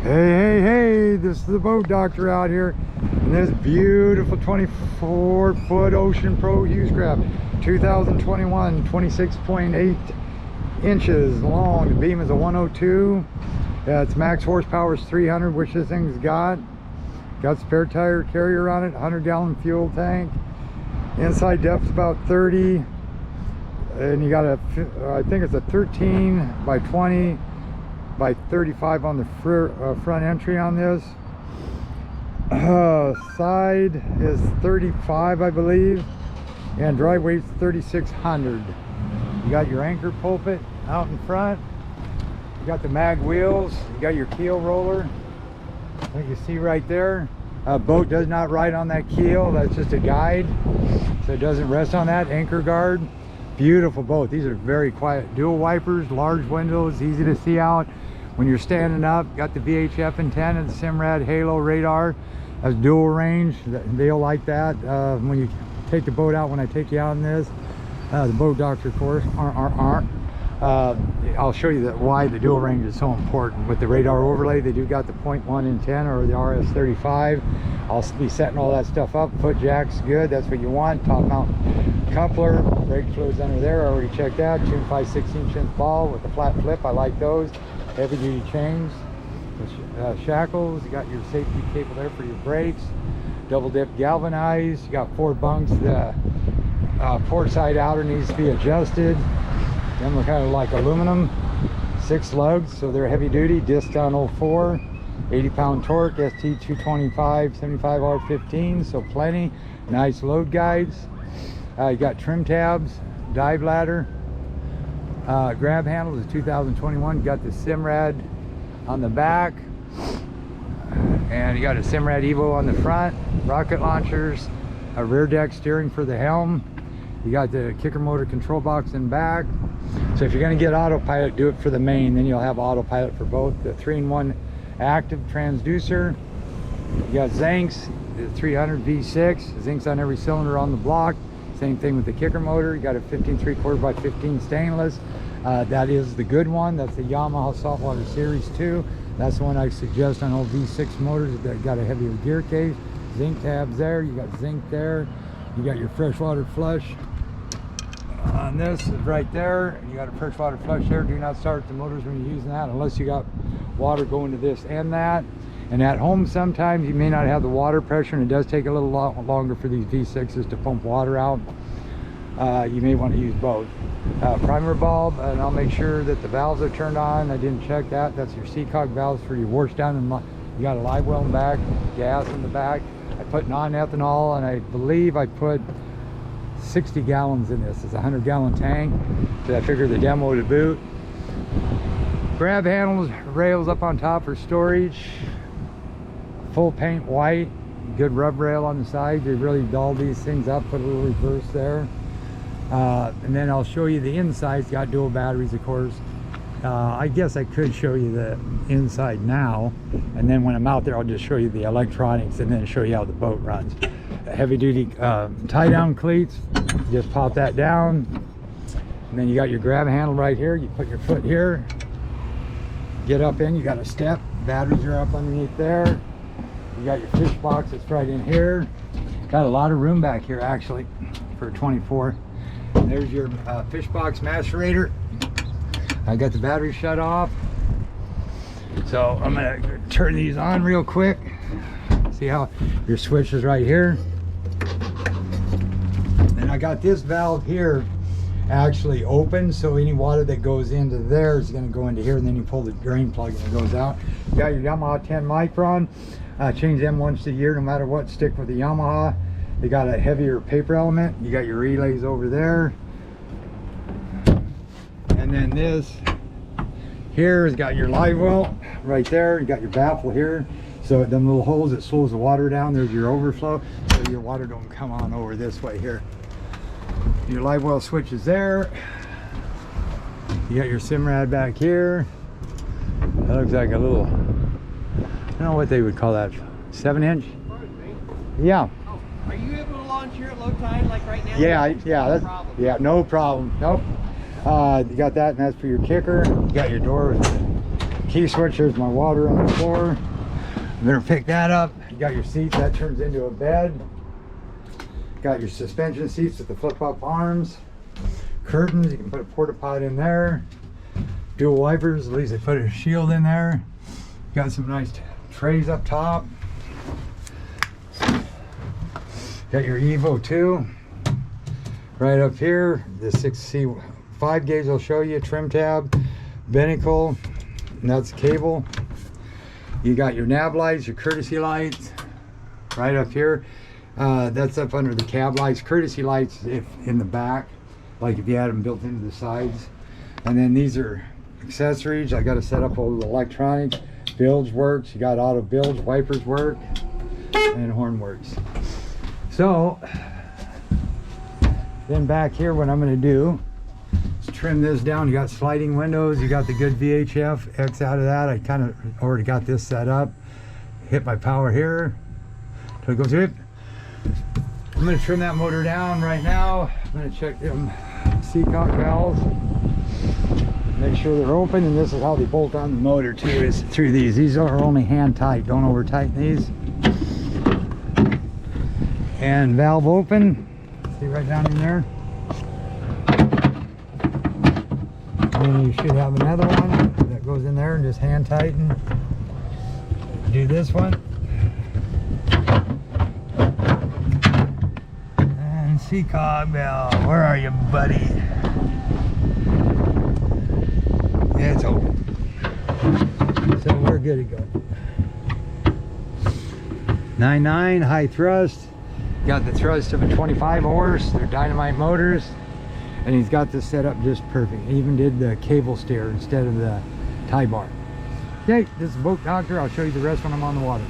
Hey, this is the boat doctor out here. And this beautiful 24-foot Ocean Pro hewescraft, 2021, 26.8 inches long. The beam is a 102. Its max horsepower is 300, which this thing's got. Got spare tire carrier on it, 100-gallon fuel tank. Inside depth's about 30. And you got a, I think it's a 13 by 20 by 35 on the front entry on this. Side is 35, I believe, and dry weight's 3,600. You got your anchor pulpit out in front. You got the mag wheels. You got your keel roller, like you see right there. Boat does not ride on that keel. That's just a guide, so it doesn't rest on that. Anchor guard. Beautiful boat. These are very quiet. Dual wipers, large windows, easy to see out when you're standing up. Got the VHF antenna, the Simrad Halo radar. That's dual range. They'll like that when you take the boat out. When I take you out in this, the boat doctor, of course, I'll show you why the dual range is so important. With the radar overlay, they do got the 0.1 antenna or the RS-35. I'll be setting all that stuff up. Foot jack's good, that's what you want. Top mount coupler, brake fluids under there, I already checked out. 2.5/16" ball with a flat flip, I like those. Heavy duty chains, shackles. You got your safety cable there for your brakes. Double dip galvanized. You got 4 bunks. The port side outer needs to be adjusted. Them are kind of like aluminum. 6 lugs, so they're heavy duty. Disc down 04. 80-pound torque, ST 225 75 R15, so plenty. Nice load guides. You got trim tabs, dive ladder, grab handles is 2021. You got the Simrad on the back, and you got a Simrad Evo on the front. Rocket launchers, a rear deck steering for the helm. You got the kicker motor control box in back. So if you're going to get autopilot, do it for the main, then you'll have autopilot for both. The 3-in-1 active transducer. You got Zincs, the 300 V6, Zincs on every cylinder on the block. Same thing with the kicker motor. You got a 15 3/4 by 15 stainless. That is the good one. That's the Yamaha Saltwater Series 2. That's the one I suggest on all V6 motors that got a heavier gear case. Zinc tabs there. You got zinc there. You got your freshwater flush on this is right there. You got a freshwater flush there. Do not start the motors when you're using that unless you got water going to this and that. And at home sometimes you may not have the water pressure, and it does take a little longer for these V6s to pump water out. You may want to use both. Primer bulb, and I'll make sure that the valves are turned on. I didn't check that. That's your Seacock valves for your wash down, and you got a live well in the back, gas in the back. I put non-ethanol, and I believe I put 60 gallons in this. It's a 100-gallon tank, so I figured the demo to boot. Grab handles, rails up on top for storage. Full paint white, good rub rail on the side. They really dulled these things up, put a little reverse there. And then I'll show you the insides. Got dual batteries, of course. I guess I could show you the inside now, and then when I'm out there I'll just show you the electronics and then show you how the boat runs. Heavy duty tie down cleats, just pop that down, and then you got your grab handle right here. You put your foot here, get up in, you got a step, batteries are up underneath there. You got your fish box that's right in here. Got a lot of room back here actually for a 24. And there's your fish box macerator. I got the battery shut off, so I'm gonna turn these on real quick. See how your switch is right here. And I got this valve here actually open, so any water that goes into there is going to go into here, and then you pull the drain plug and it goes out. You got your Yamaha 10 micron. Change them once a year no matter what. Stick with the Yamaha. They got a heavier paper element. You got your relays over there, and then this here has got your live well right there. You got your baffle here, so them little holes, it slows the water down. There's your overflow, so your water don't come on over this way here. Your live well switch is there. You got your Simrad back here. That looks like a little, I don't know what they would call that, 7-inch. Yeah. Oh, are you able to launch here at low tide like right now? Yeah, no problem. Nope. You got that, and that's for your kicker. You got your door with the key switch. There's my water on the floor. I'm gonna pick that up. You got your seat, that turns into a bed. Got your suspension seats with the flip up arms. Curtains, you can put a porta pot in there. Dual wipers, at least they put a shield in there. Got some nice trays up top. Got your Evo 2 right up here. The 6C 5 gauge will show you, trim tab, binnacle, and that's cable. You got your nav lights, your courtesy lights right up here. That's up under the cab lights. Courtesy lights if in the back, like if you had them built into the sides. And then these are accessories. I got to set up all the electronics. Bilge works. You got auto bilge, wipers work, and horn works. So then back here, what I'm going to do is trim this down. You got sliding windows. You got the good VHF X out of that. I kind of already got this set up. Hit my power here till it goes hit. I'm going to trim that motor down right now. I'm going to check them seacock valves. Make sure they're open, and this is how they bolt on the motor too, is through these. These are only hand tight, don't over tighten these. And valve open, see right down in there. And then you should have another one that goes in there and just hand tighten. Do this one. And seacock valve, where are you, buddy? Yeah, it's open. So we're good to go. 9.9 high thrust. Got the thrust of a 25 horse. They're dynamite motors. And he's got this set up just perfect. He even did the cable steer instead of the tie bar. Okay, this is Boat Doctor. I'll show you the rest when I'm on the water.